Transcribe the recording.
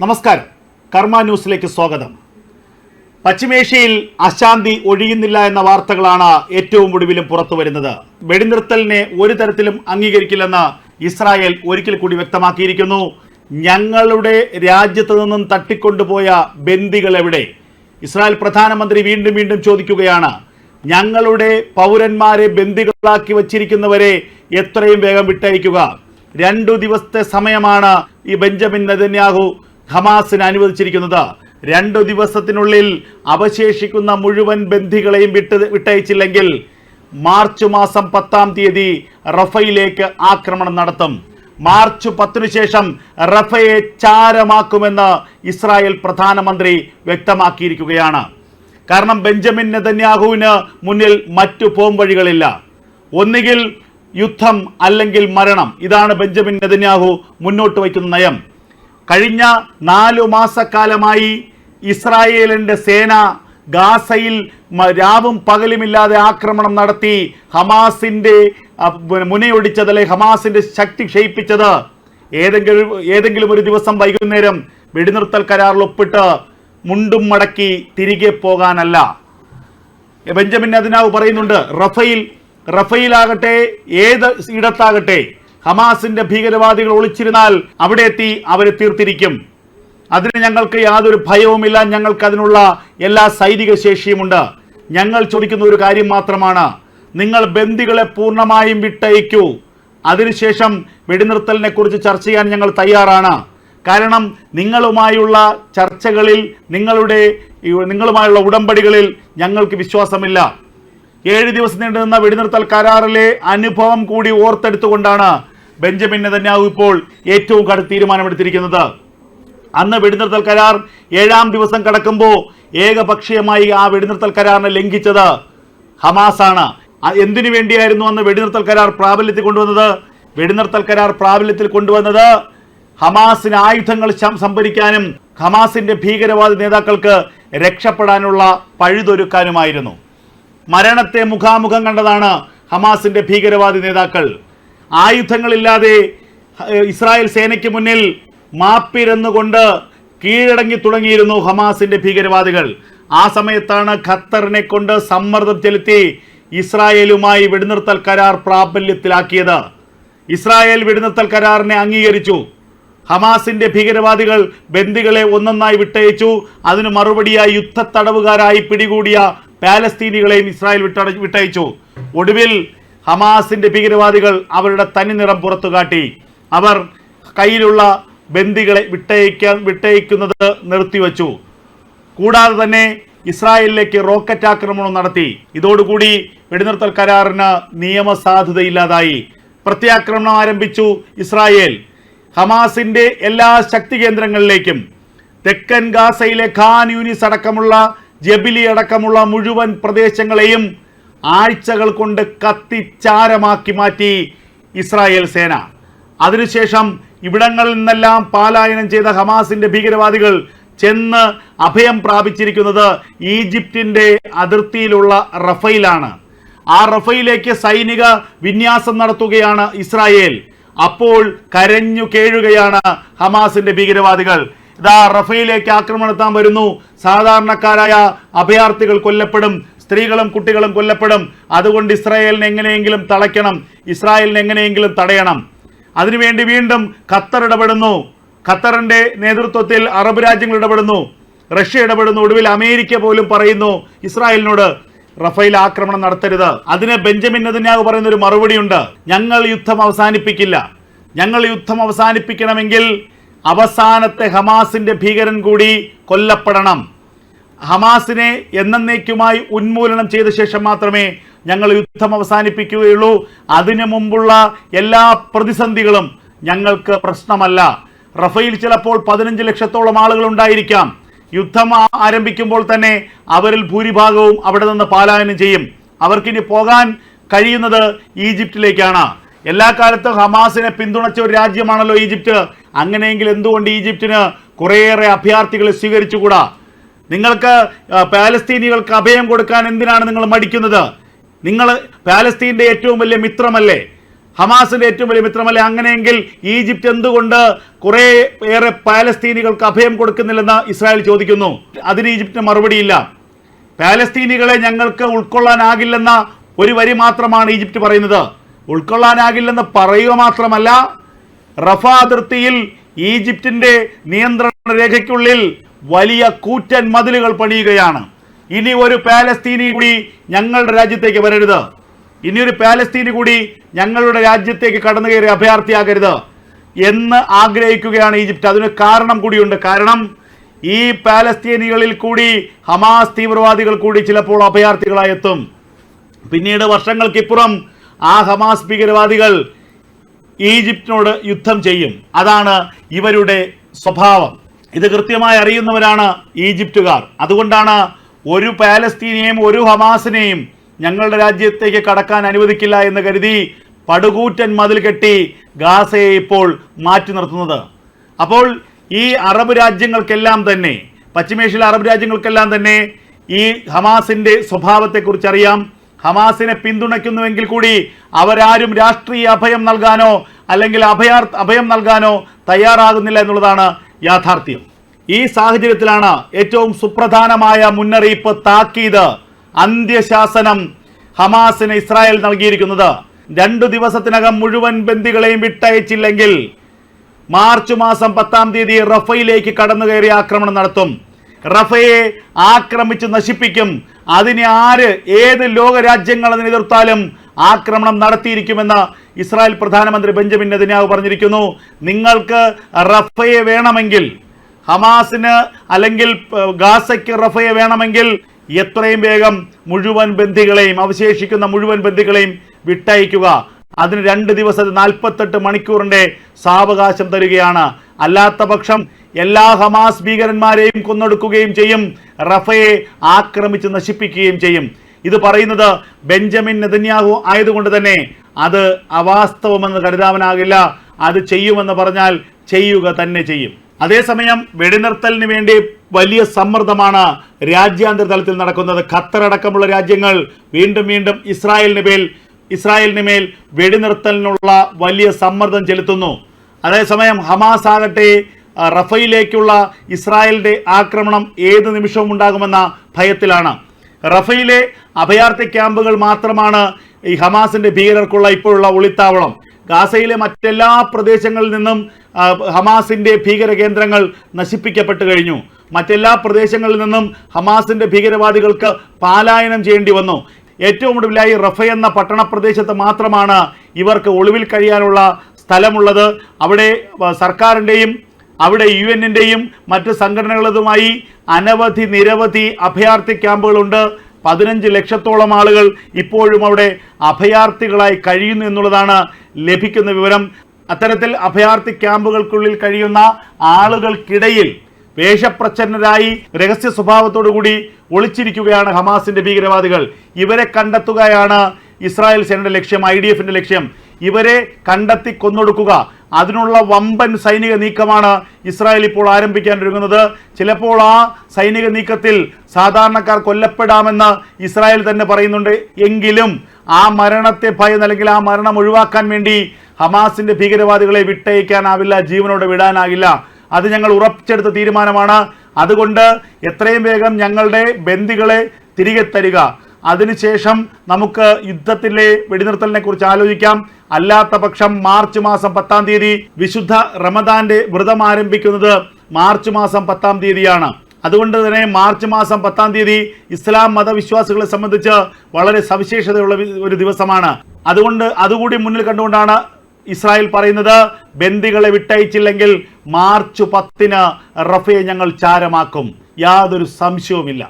നമസ്കാരം, കർമ്മ ന്യൂസിലേക്ക് സ്വാഗതം. പശ്ചിമേഷ്യയിൽ അശാന്തി ഒഴിയുന്നില്ല എന്ന വാർത്തകളാണ് ഏറ്റവും ഒടുവിലും പുറത്തു വരുന്നത്. വെടിനിർത്തലിനെ ഒരു തരത്തിലും അംഗീകരിക്കില്ലെന്ന് ഇസ്രായേൽ ഒരിക്കൽ കൂടി വ്യക്തമാക്കിയിരിക്കുന്നു. ഞങ്ങളുടെ രാജ്യത്ത് നിന്നും തട്ടിക്കൊണ്ടുപോയ ബന്ദികൾ എവിടെ? ഇസ്രായേൽ പ്രധാനമന്ത്രി വീണ്ടും ചോദിക്കുകയാണ്. ഞങ്ങളുടെ പൗരന്മാരെ ബന്ദികളാക്കി വച്ചിരിക്കുന്നവരെ എത്രയും വേഗം വിട്ടയക്കുക. 2 ദിവസത്തെ സമയമാണ് ഈ ബെഞ്ചമിൻ നെതന്യാഹു ഹമാസിന് അനുവദിച്ചിരിക്കുന്നത്. 2 ദിവസത്തിനുള്ളിൽ അവശേഷിക്കുന്ന മുഴുവൻ ബന്ദികളെയും വിട്ടയച്ചില്ലെങ്കിൽ മാർച്ച് മാസം 10-ാം തീയതി റഫയിലേക്ക് ആക്രമണം നടത്തും. മാർച്ച് 10-ന് ശേഷം റഫയെ ചാരമാക്കുമെന്ന് ഇസ്രായേൽ പ്രധാനമന്ത്രി വ്യക്തമാക്കിയിരിക്കുകയാണ്. കാരണം ബെഞ്ചമിൻ നെതന്യാഹുവിന് മുന്നിൽ മറ്റു പോംവഴികളില്ല. ഒന്നുകിൽ യുദ്ധം അല്ലെങ്കിൽ മരണം. ഇതാണ് ബെഞ്ചമിൻ നെതന്യാഹു മുന്നോട്ട് വയ്ക്കുന്ന നയം. കഴിഞ്ഞ 4 മാസക്കാലമായി ഇസ്രായേലിന്റെ സേന ഗാസയിൽ രാവും പകലുമില്ലാതെ ആക്രമണം നടത്തി ഹമാസിന്റെ മുനയൊടിച്ചത്, അല്ലെ ഹമാസിന്റെ ശക്തി ക്ഷയിപ്പിച്ചത് ഏതെങ്കിലും ഒരു ദിവസം വൈകുന്നേരം വെടിനിർത്തൽ കരാറിൽ ഒപ്പിട്ട് മുണ്ടും മടക്കി തിരികെ പോകാനല്ല. ബെഞ്ചമിൻ നെതന്യാഹു പറയുന്നുണ്ട്, റഫയിലാകട്ടെ ഏത് ഇടത്താകട്ടെ ഹമാസിന്റെ ഭീകരവാദികൾ ഒളിച്ചിരുന്നാൽ അവിടെ എത്തി അവരെ തീർത്തിരിക്കും. അതിന് ഞങ്ങൾക്ക് യാതൊരു ഭയവുമില്ല. ഞങ്ങൾക്ക് അതിനുള്ള എല്ലാ സൈനിക ശേഷിയുമുണ്ട്. ഞങ്ങൾ ചോദിക്കുന്ന ഒരു കാര്യം മാത്രമാണ്, നിങ്ങൾ ബന്ദികളെ പൂർണ്ണമായും വിട്ടയക്കൂ. അതിനുശേഷം വെടിനിർത്തലിനെ കുറിച്ച് ചർച്ച ചെയ്യാൻ ഞങ്ങൾ തയ്യാറാണ്. കാരണം നിങ്ങളുമായുള്ള ചർച്ചകളിൽ, നിങ്ങളുമായുള്ള ഉടമ്പടികളിൽ ഞങ്ങൾക്ക് വിശ്വാസമില്ല. 7 ദിവസം നീണ്ടുനിന്ന വെടിനിർത്തൽ കരാറിലെ അനുഭവം കൂടി ഓർത്തെടുത്തുകൊണ്ടാണ് ബെഞ്ചമിൻ നെതന്യാഹു ഇപ്പോൾ ഏറ്റവും കടുത്ത തീരുമാനമെടുത്തിരിക്കുന്നത്. അന്ന് വെടിനിർത്തൽ കരാർ 7-ാം ദിവസം കടക്കുമ്പോൾ ഏകപക്ഷീയമായി ആ വെടിനിർത്തൽ കരാറിനെ ലംഘിച്ചത് ഹമാസാണ്. എന്തിനു വേണ്ടിയായിരുന്നു അന്ന് വെടിനിർത്തൽ കരാർ പ്രാബല്യത്തിൽ കൊണ്ടുവന്നത്? വെടിനിർത്തൽ കരാർ പ്രാബല്യത്തിൽ കൊണ്ടുവന്നത് ഹമാസിന് ആയുധങ്ങൾ സംഭരിക്കാനും ഹമാസിന്റെ ഭീകരവാദി നേതാക്കൾക്ക് രക്ഷപ്പെടാനുള്ള പഴുതൊരുക്കാനുമായിരുന്നു. മരണത്തെ മുഖാമുഖം കണ്ടതാണ് ഹമാസിന്റെ ഭീകരവാദി നേതാക്കൾ. ആയുധങ്ങളില്ലാതെ ഇസ്രായേൽ സേനയ്ക്ക് മുന്നിൽ മാപ്പിരന്നുകൊണ്ട് കീഴടങ്ങി തുടങ്ങിയിരുന്നു ഹമാസിന്റെ ഭീകരവാദികൾ. ആ സമയത്താണ് ഖത്തറിനെ കൊണ്ട് സമ്മർദ്ദം ചെലുത്തി ഇസ്രായേലുമായി വെടിനിർത്തൽ കരാർ പ്രാബല്യത്തിലാക്കിയത്. ഇസ്രായേൽ വെടിനിർത്തൽ കരാറിനെ അംഗീകരിച്ചു. ഹമാസിന്റെ ഭീകരവാദികൾ ബന്ദികളെ ഒന്നൊന്നായി വിട്ടയച്ചു. അതിനു മറുപടിയായി യുദ്ധത്തടവുകാരായി പിടികൂടിയ പാലസ്തീനികളെയും ഇസ്രായേൽ വിട്ടയച്ചു. ഒടുവിൽ ഹമാസിന്റെ ഭീകരവാദികൾ അവരുടെ തനിനിറം പുറത്തു കാട്ടി. അവർ കയ്യിലുള്ള ബന്ദികളെ വിട്ടയക്കുന്നത് നിർത്തിവെച്ചു. കൂടാതെ തന്നെ ഇസ്രായേലിലേക്ക് റോക്കറ്റ് ആക്രമണം നടത്തി. ഇതോടുകൂടി വെടിനിർത്തൽ കരാറിന് നിയമസാധുതയില്ലാതായി. പ്രത്യാക്രമണം ആരംഭിച്ചു ഇസ്രായേൽ. ഹമാസിന്റെ എല്ലാ ശക്തി കേന്ദ്രങ്ങളിലേക്കും തെക്കൻ ഗാസയിലെ ഖാൻ യൂനിസ് അടക്കമുള്ള ജബിലി അടക്കമുള്ള മുഴുവൻ പ്രദേശങ്ങളെയും ആഴ്ചകൾ കൊണ്ട് കത്തിച്ചാരമാക്കി മാറ്റി ഇസ്രായേൽ സേന. അതിനുശേഷം ഇവിടങ്ങളിൽ നിന്നെല്ലാം പലായനം ചെയ്ത ഹമാസിന്റെ ഭീകരവാദികൾ ചെന്ന് അഭയം പ്രാപിച്ചിരിക്കുന്നത് ഈജിപ്തിന്റെ അതിർത്തിയിലുള്ള റഫയിലാണ്. ആ റഫയിലേക്ക് സൈനിക വിന്യാസം നടത്തുകയാണ് ഇസ്രായേൽ. അപ്പോൾ കരഞ്ഞു കേഴുകയാണ് ഹമാസിന്റെ ഭീകരവാദികൾ. ഇതാ റഫയിലേക്ക് ആക്രമണം വരുന്നു. സാധാരണക്കാരായ അഭയാർത്ഥികൾ കൊല്ലപ്പെടും, സ്ത്രീകളും കുട്ടികളും കൊല്ലപ്പെടും. അതുകൊണ്ട് ഇസ്രായേലിനെ എങ്ങനെയെങ്കിലും തളയ്ക്കണം, ഇസ്രായേലിനെ എങ്ങനെയെങ്കിലും തടയണം. അതിനുവേണ്ടി വീണ്ടും ഖത്തർ ഇടപെടുന്നു. ഖത്തറിന്റെ നേതൃത്വത്തിൽ അറബ് രാജ്യങ്ങൾ ഇടപെടുന്നു, റഷ്യ ഇടപെടുന്നു. ഒടുവിൽ അമേരിക്ക പോലും പറയുന്നു ഇസ്രായേലിനോട് റഫേൽ ആക്രമണം നടത്തരുത്. അതിന് ബെഞ്ചമിൻ നെതന്യാഹു പറയുന്ന ഒരു മറുപടിയുണ്ട്, ഞങ്ങൾ യുദ്ധം അവസാനിപ്പിക്കില്ല. ഞങ്ങൾ യുദ്ധം അവസാനിപ്പിക്കണമെങ്കിൽ അവസാനത്തെ ഹമാസിന്റെ ഭീകരൻ കൂടി കൊല്ലപ്പെടണം. ഹമാസിനെ എന്നേക്കുമായി ഉന്മൂലനം ചെയ്ത ശേഷം മാത്രമേ ഞങ്ങൾ യുദ്ധം അവസാനിപ്പിക്കുകയുള്ളൂ. അതിനു മുമ്പുള്ള എല്ലാ പ്രതിസന്ധികളും ഞങ്ങൾക്ക് പ്രശ്നമല്ല. റഫയിൽ ചിലപ്പോൾ 15 ലക്ഷത്തോളം ആളുകൾ ഉണ്ടായിരിക്കാം. യുദ്ധം ആരംഭിക്കുമ്പോൾ തന്നെ അവരിൽ ഭൂരിഭാഗവും അവിടെ നിന്ന് പലായനം ചെയ്യും. അവർക്കിനി പോകാൻ കഴിയുന്നത് ഈജിപ്തിലേക്കാണ്. എല്ലാ കാലത്തും ഹമാസിനെ പിന്തുണച്ച ഒരു രാജ്യമാണല്ലോ ഈജിപ്ത്. അങ്ങനെയെങ്കിൽ എന്തുകൊണ്ട് ഈജിപ്തിന് കുറേയേറെ അഭയാർത്ഥികളെ സ്വീകരിച്ചുകൂടാ? നിങ്ങൾക്ക് പാലസ്തീനികൾക്ക് അഭയം കൊടുക്കാൻ എന്തിനാണ് നിങ്ങൾ മടിക്കുന്നത്? നിങ്ങൾ പാലസ്തീൻ്റെ ഏറ്റവും വലിയ മിത്രമല്ലേ? ഹമാസിന്റെ ഏറ്റവും വലിയ മിത്രമല്ലേ? അങ്ങനെയെങ്കിൽ ഈജിപ്റ്റ് എന്തുകൊണ്ട് കുറെ ഏറെ പാലസ്തീനികൾക്ക് അഭയം കൊടുക്കുന്നില്ലെന്ന് ഇസ്രായേൽ ചോദിക്കുന്നു. അതിന് ഈജിപ്തിന് മറുപടിയില്ല. പാലസ്തീനികളെ ഞങ്ങൾക്ക് ഉൾക്കൊള്ളാനാകില്ലെന്ന ഒരു വരി മാത്രമാണ് ഈജിപ്റ്റ് പറയുന്നത്. ഉൾക്കൊള്ളാനാകില്ലെന്ന് പറയുക മാത്രമല്ല, റഫ അതിർത്തിയിൽ ഈജിപ്തിന്റെ നിയന്ത്രണ രേഖയ്ക്കുള്ളിൽ വലിയ കൂറ്റൻ മതിലുകൾ പണിയുകയാണ്. ഇനി ഒരു പാലസ്തീനി കൂടി ഞങ്ങളുടെ രാജ്യത്തേക്ക് വരരുത്, ഇനിയൊരു പാലസ്തീനി കൂടി ഞങ്ങളുടെ രാജ്യത്തേക്ക് കടന്നു കയറി അഭയാർത്ഥിയാകരുത് എന്ന് ആഗ്രഹിക്കുകയാണ് ഈജിപ്റ്റ്. അതിന് കാരണം കൂടിയുണ്ട്. കാരണം ഈ പാലസ്തീനികളിൽ കൂടി ഹമാസ് തീവ്രവാദികൾ കൂടി ചിലപ്പോൾ അഭയാർത്ഥികളായി എത്തും. പിന്നീട് വർഷങ്ങൾക്കിപ്പുറം ആ ഹമാസ് ഭീകരവാദികൾ ഈജിപ്തിനോട് യുദ്ധം ചെയ്യും. അതാണ് ഇവരുടെ സ്വഭാവം. ഇത് കൃത്യമായി അറിയുന്നവരാണ് ഈജിപ്തുകാർ. അതുകൊണ്ടാണ് ഒരു പാലസ്തീനെയും ഒരു ഹമാസിനെയും ഞങ്ങളുടെ രാജ്യത്തേക്ക് കടക്കാൻ അനുവദിക്കില്ല എന്ന് കരുതി പടുകൂറ്റൻ മതിൽ കെട്ടി ഗാസയെ ഇപ്പോൾ മാറ്റി നിർത്തുന്നത്. അപ്പോൾ ഈ അറബ് രാജ്യങ്ങൾക്കെല്ലാം തന്നെ, പശ്ചിമേഷ്യയിലെ അറബ് രാജ്യങ്ങൾക്കെല്ലാം തന്നെ ഈ ഹമാസിന്റെ സ്വഭാവത്തെക്കുറിച്ച് അറിയാം. ഹമാസിനെ പിന്തുണയ്ക്കുന്നുവെങ്കിൽ കൂടി അവരാരും രാഷ്ട്രീയ അഭയം നൽകാനോ അല്ലെങ്കിൽ അഭയം നൽകാനോ തയ്യാറാകുന്നില്ല എന്നുള്ളതാണ് യാഥാർത്ഥ്യം. ഈ സാഹചര്യത്തിലാണ് ഏറ്റവും സുപ്രധാനമായ മുന്നറിയിപ്പ്, താക്കീത്, അന്ത്യശാസനം ഹമാസിന് ഇസ്രായേൽ നൽകിയിരിക്കുന്നത്. 2 ദിവസത്തിനകം മുഴുവൻ ബന്ദികളെയും വിട്ടയച്ചില്ലെങ്കിൽ മാർച്ച് മാസം 10-ാം തീയതി റഫയിലേക്ക് കടന്നു കയറി ആക്രമണം നടത്തും. റഫയെ ആക്രമിച്ച് നശിപ്പിക്കും. അതിനെ ഏത് ലോകരാജ്യങ്ങൾ അതിനെ എതിർത്താലും ആക്രമണം നടത്തിയിരിക്കുമെന്ന് ഇസ്രായേൽ പ്രധാനമന്ത്രി ബെഞ്ചമിൻ നെതന്യാഹു പറഞ്ഞിരിക്കുന്നു. നിങ്ങൾക്ക് റഫയെ വേണമെങ്കിൽ, ഹമാസിന് അല്ലെങ്കിൽ ഗാസയ്ക്ക് റഫയെ വേണമെങ്കിൽ എത്രയും വേഗം മുഴുവൻ ബന്ദികളെയും, അവശേഷിക്കുന്ന മുഴുവൻ ബന്ദികളെയും വിട്ടയക്കുക. അതിന് 2 ദിവസത്തെ 48 മണിക്കൂറിന്റെ സാവകാശം തരികയാണ്. അല്ലാത്ത പക്ഷം എല്ലാ ഹമാസ് ഭീകരന്മാരെയും കൊന്നൊടുക്കുകയും ചെയ്യും, റഫയെ ആക്രമിച്ച് നശിപ്പിക്കുകയും ചെയ്യും. ഇത് പറയുന്നത് ബെഞ്ചമിൻ നെതന്യാഹു ആയതുകൊണ്ട് തന്നെ അത് അവാസ്തവമെന്ന് കരുതാനാകില്ല. അത് ചെയ്യുമെന്ന് പറഞ്ഞാൽ ചെയ്യുക തന്നെ ചെയ്യും. അതേസമയം വെടിനിർത്തലിന് വേണ്ടി വലിയ സമ്മർദ്ദമാണ് രാജ്യാന്തര തലത്തിൽ നടക്കുന്നത്. ഖത്തർ അടക്കമുള്ള രാജ്യങ്ങൾ വീണ്ടും വീണ്ടും ഇസ്രായേലിന് മേൽ വെടിനിർത്തലിനുള്ള വലിയ സമ്മർദ്ദം ചെലുത്തുന്നു. അതേസമയം ഹമാസ് ആകട്ടെ റഫയിലേക്കുള്ള ഇസ്രായേലിന്റെ ആക്രമണം ഏത് നിമിഷവും ഉണ്ടാകുമെന്ന ഭയത്തിലാണ്. റഫയിലെ അഭയാർത്ഥി ക്യാമ്പുകൾ മാത്രമാണ് ഈ ഹമാസിന്റെ ഭീകരർക്കുള്ള ഇപ്പോഴുള്ള ഒളിത്താവളം. ഗാസയിലെ മറ്റെല്ലാ പ്രദേശങ്ങളിൽ നിന്നും ഹമാസിന്റെ ഭീകര കേന്ദ്രങ്ങൾ നശിപ്പിക്കപ്പെട്ടു കഴിഞ്ഞു. മറ്റെല്ലാ പ്രദേശങ്ങളിൽ നിന്നും ഹമാസിന്റെ ഭീകരവാദികൾക്ക് പലായനം ചെയ്യേണ്ടി വന്നു. ഏറ്റവും ഒടുവിലായി റഫ എന്ന പട്ടണപ്രദേശത്ത് മാത്രമാണ് ഇവർക്ക് ഒളിവിൽ കഴിയാനുള്ള സ്ഥലമുള്ളത്. അവിടെ സർക്കാരിൻ്റെയും അവിടെ UN-ൻ്റെയും മറ്റ് സംഘടനകളുമായി നിരവധി അഭയാർത്ഥി ക്യാമ്പുകളുണ്ട്. 15 ലക്ഷത്തോളം ആളുകൾ ഇപ്പോഴും അവിടെ അഭയാർത്ഥികളായി കഴിയുന്നു എന്നുള്ളതാണ് ലഭിക്കുന്ന വിവരം. അത്തരത്തിൽ അഭയാർത്ഥി ക്യാമ്പുകൾക്കുള്ളിൽ കഴിയുന്ന ആളുകൾക്കിടയിൽ വേഷപ്രച്ഛന്നരായി രഹസ്യ സ്വഭാവത്തോടുകൂടി ഒളിച്ചിരിക്കുകയാണ് ഹമാസിന്റെ ഭീകരവാദികൾ. ഇവരെ കണ്ടെത്തുകയാണ് ഇസ്രായേൽ സേനയുടെ ലക്ഷ്യം, IDF-ന്റെ ലക്ഷ്യം. ഇവരെ കണ്ടെത്തി കൊന്നൊടുക്കുക. അതിനുള്ള വമ്പൻ സൈനിക നീക്കമാണ് ഇസ്രായേൽ ഇപ്പോൾ ആരംഭിക്കാനൊരുങ്ങുന്നത്. ചിലപ്പോൾ ആ സൈനിക നീക്കത്തിൽ സാധാരണക്കാർ കൊല്ലപ്പെടാമെന്ന് ഇസ്രായേൽ തന്നെ പറയുന്നുണ്ട്. എങ്കിലും ആ മരണത്തെ അല്ലെങ്കിൽ ആ മരണം ഒഴിവാക്കാൻ വേണ്ടി ഹമാസിന്റെ ഭീകരവാദികളെ വിട്ടയക്കാനാവില്ല, ജീവനോടെ വിടാനാകില്ല. അത് ഞങ്ങൾ ഉറപ്പിച്ചെടുത്ത തീരുമാനമാണ്. അതുകൊണ്ട് എത്രയും വേഗം ഞങ്ങളുടെ ബന്ദികളെ തിരികെ തരിക. അതിനുശേഷം നമുക്ക് യുദ്ധത്തിലെ വെടിനിർത്തലിനെ കുറിച്ച് ആലോചിക്കാം. അല്ലാത്ത പക്ഷം മാർച്ച് മാസം 10-ാം തീയതി വിശുദ്ധ റമദാന്റെ വ്രതം ആരംഭിക്കുന്നത് മാർച്ച് മാസം 10-ാം തീയതിയാണ്. അതുകൊണ്ട് തന്നെ മാർച്ച് മാസം 10-ാം തീയതി ഇസ്ലാം മതവിശ്വാസികളെ സംബന്ധിച്ച് വളരെ സവിശേഷതയുള്ള ഒരു ദിവസമാണ്. അതുകൊണ്ട് അതുകൂടി മുന്നിൽ കണ്ടുകൊണ്ടാണ് ഇസ്രായേൽ പറയുന്നത്, ബന്ദികളെ വിട്ടയച്ചില്ലെങ്കിൽ മാർച്ച് 10-ന് റഫയെ ഞങ്ങൾ ചാരമാക്കും. യാതൊരു സംശയവുമില്ല.